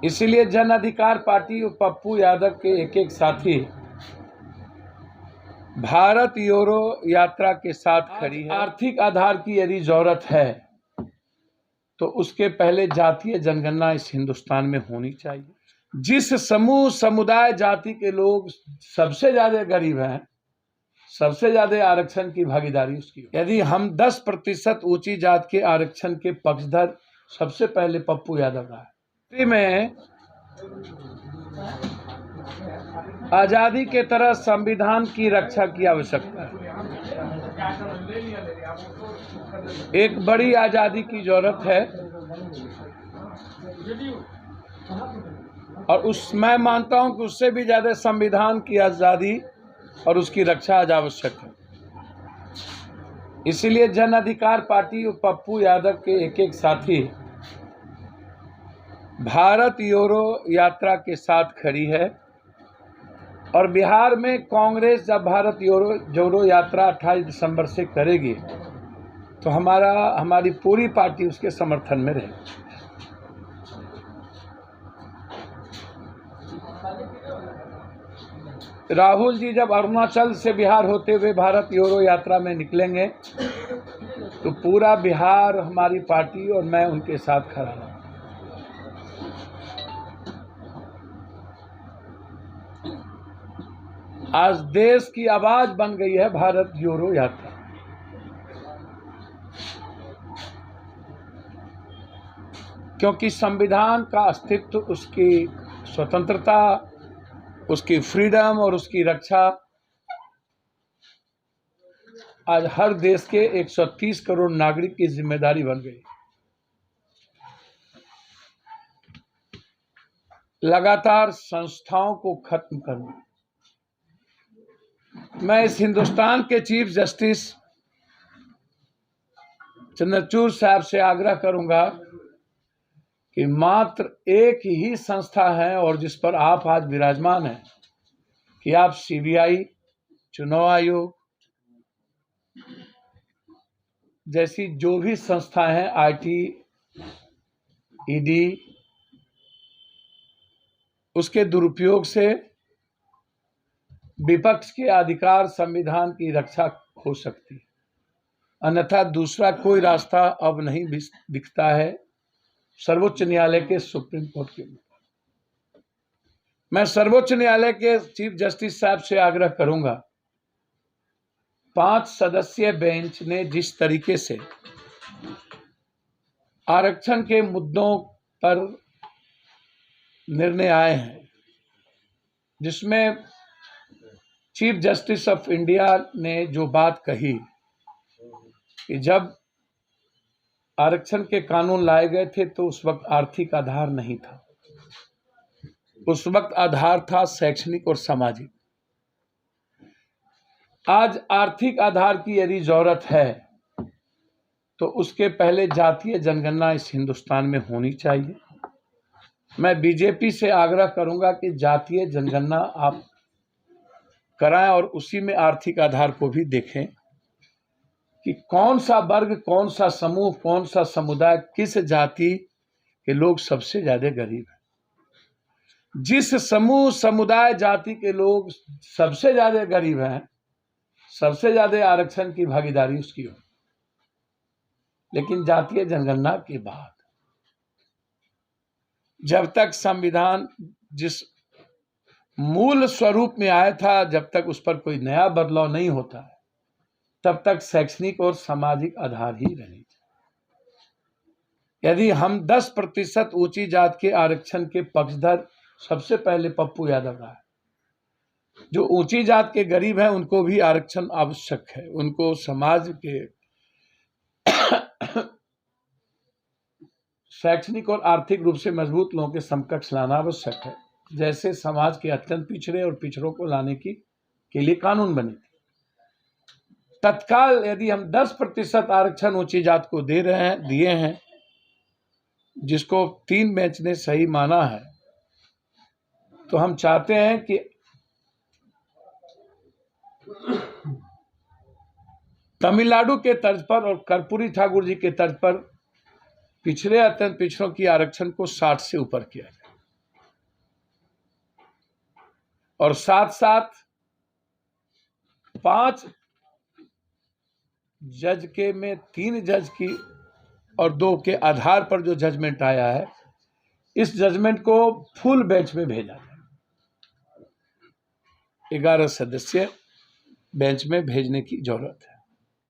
इसीलिए जन अधिकार पार्टी और पप्पू यादव के एक एक साथी भारत जोड़ो यात्रा के साथ खड़ी है। आर्थिक आधार की यदि जरूरत है तो उसके पहले जातीय जनगणना इस हिंदुस्तान में होनी चाहिए। जिस समूह समुदाय जाति के लोग सबसे ज्यादा गरीब हैं, सबसे ज्यादा आरक्षण की भागीदारी उसकी। यदि हम 10% ऊंची जात के आरक्षण के पक्षधर सबसे पहले पप्पू यादव रहा है। में आजादी के तरह संविधान की रक्षा की आवश्यकता है। एक बड़ी आजादी की जरूरत है और मैं मानता हूं कि उससे भी ज्यादा संविधान की आजादी और उसकी रक्षा आज आवश्यक है। इसीलिए जन अधिकार पार्टी और पप्पू यादव के एक एक साथी भारत जोड़ो यात्रा के साथ खड़ी है और बिहार में कांग्रेस जब भारत जोड़ो यात्रा 28 दिसंबर से करेगी तो हमारी पूरी पार्टी उसके समर्थन में रहेगी। राहुल जी जब अरुणाचल से बिहार होते हुए भारत जोड़ो यात्रा में निकलेंगे तो पूरा बिहार हमारी पार्टी और मैं उनके साथ खड़ा रहूंगा। आज देश की आवाज बन गई है भारत जोड़ो यात्रा। क्योंकि संविधान का अस्तित्व, उसकी स्वतंत्रता, उसकी फ्रीडम और उसकी रक्षा आज हर देश के 130 करोड़ नागरिक की जिम्मेदारी बन गई। लगातार संस्थाओं को खत्म करना। मैं इस हिंदुस्तान के चीफ जस्टिस चंद्रचूड़ साहब से आग्रह करूंगा कि मात्र एक ही संस्था है और जिस पर आप आज विराजमान हैं कि आप सीबीआई, चुनाव आयोग जैसी जो भी संस्थाएं हैं, आईटी, ईडी, उसके दुरुपयोग से विपक्ष के अधिकार संविधान की रक्षा हो सकती है। अन्यथा दूसरा कोई रास्ता अब नहीं दिखता है सर्वोच्च न्यायालय के सुप्रीम कोर्ट के ऊपर। मैं सर्वोच्च न्यायालय के चीफ जस्टिस साहब से आग्रह करूंगा, 5 सदस्यीय बेंच ने जिस तरीके से आरक्षण के मुद्दों पर निर्णय आए हैं, जिसमें चीफ जस्टिस ऑफ इंडिया ने जो बात कही कि जब आरक्षण के कानून लाए गए थे तो उस वक्त आर्थिक आधार नहीं था, उस वक्त आधार था शैक्षणिक और सामाजिक। आज आर्थिक आधार की यदि जरूरत है तो उसके पहले जातीय जनगणना इस हिंदुस्तान में होनी चाहिए। मैं बीजेपी से आग्रह करूंगा कि जातीय जनगणना आप कराएं और उसी में आर्थिक आधार को भी देखें कि कौन सा वर्ग, कौन सा समूह, कौन सा समुदाय, किस जाति के लोग सबसे ज्यादा गरीब हैं। जिस समूह समुदाय जाति के लोग सबसे ज्यादा गरीब हैं, सबसे ज्यादा आरक्षण की भागीदारी उसकी हो। लेकिन जातीय जनगणना के बाद जब तक संविधान जिस मूल स्वरूप में आया था, जब तक उस पर कोई नया बदलाव नहीं होता है, तब तक शैक्षणिक और सामाजिक आधार ही रहनी चाहिए। यदि हम 10% ऊंची जात के आरक्षण के पक्षधर सबसे पहले पप्पू यादव रहा है। जो ऊंची जात के गरीब हैं उनको भी आरक्षण आवश्यक है, उनको समाज के शैक्षणिक और आर्थिक रूप से मजबूत लोगों के समकक्ष लाना आवश्यक है। जैसे समाज के अत्यंत पिछड़े और पिछड़ों को लाने के लिए कानून बने थे। तत्काल यदि हम 10% आरक्षण ऊंची जात को दिए हैं, जिसको 3 बेंच ने सही माना है, तो हम चाहते हैं कि तमिलनाडु के तर्ज पर और कर्पूरी ठाकुर जी के तर्ज पर पिछड़े अत्यंत पिछड़ों की आरक्षण को 60 से ऊपर किया जाए। और साथ साथ 5 जज के में 3 जज की और 2 के आधार पर जो जजमेंट आया है, इस जजमेंट को फुल बेंच में भेजा जाए। 11 सदस्य बेंच में भेजने की जरूरत है।